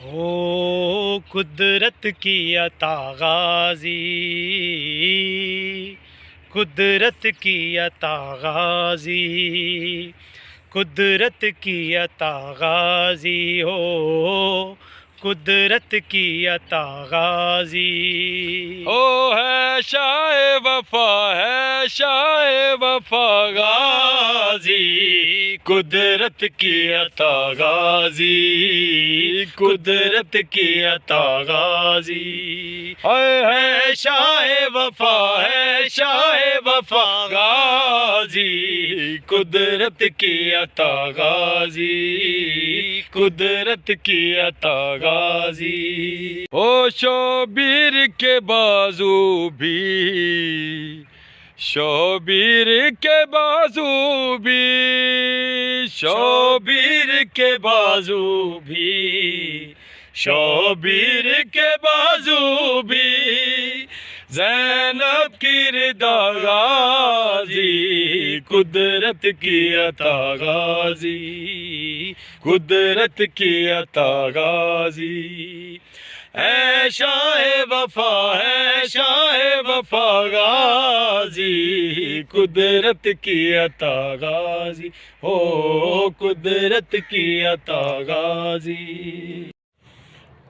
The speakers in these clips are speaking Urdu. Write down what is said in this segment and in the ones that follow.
ہو قدرت کی عطا غازی، قدرت کی عطا غازی، قدرت کی عطا غازی ہو، قدرت کی عطا غازی او ہے شاہ وفا، ہے شاہ وفا غازی، قدرت کی عطا غازی، قدرت کی عطا غازی ہے شاہ وفا، ہے شاہ وفا غازی، قدرت کی عطا غازی، قدرت کی عطا غازی او شبیر کے بازو بھی، شبیر کے بازو بھی، شبیر کے بازو بھی، شبیر کے بازو بھی، زینب کی رضا غازی، قدرت کی عطا غازی، قدرت کی عطا غازی ہے شاہ وفا، ہے شاہ وفا غازی، قدرت کی عطا غازی ہو، قدرت کی عطا غازی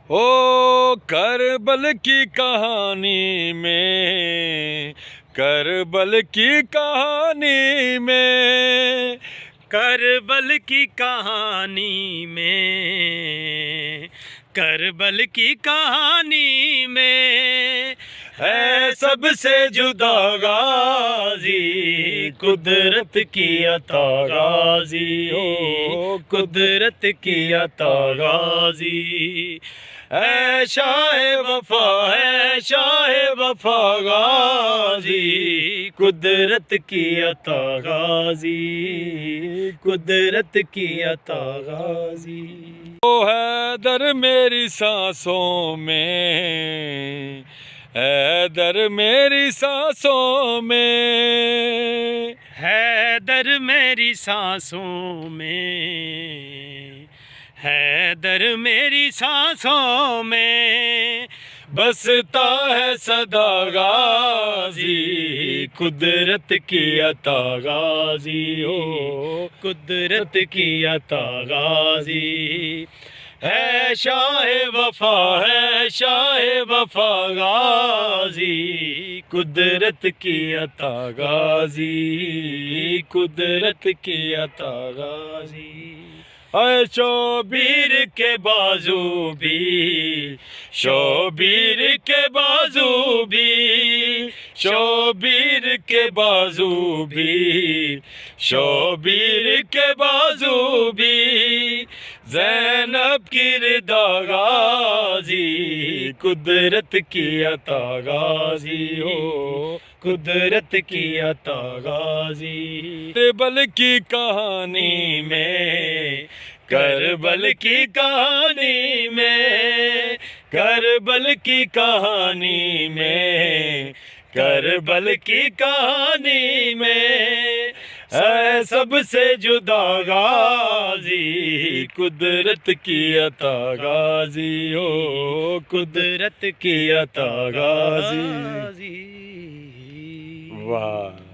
او کربل کی کہانی میں، کربل کی کہانی میں، کربل کی کہانی میں، کربل کی کہانی میں ہے سب سے جدا غازی، قدرت کی عطا غازی ہو، قدرت کی عطا غازی ہے شاہ وفا، ہے شاہ وفا غازی، قدرت کی عطا غازی، قدرت کی عطا غازی او حیدر میری سانسوں میں، حیدر میری سانسوں میں، حیدر میری سانسوں میں، حیدر میری سانسوں میں بستا ہے صدا غازی، قدرت کی عطا غازی ہو، قدرت کی عطا غازی ہے شاہ وفا، ہے شاہ وفا غازی، قدرت کی عطا غازی، قدرت کی عطا غازی اے شبیر کے بازو بھی، شبیر کے بازو بھی، شبیر کے بازو بھی، شبیر کے بازو بھی، زینب کی رضا غازی، قدرت کی عطا غازی ہو، قدرت کی عطا غازی کربل کی کہانی میں، کربل کی کہانی میں، کربل کی کہانی میں، کربل کی کہانی میں ہے سب سے جدا غازی، قدرت کی عطا غازی ہو، قدرت کی عطا غازی واہ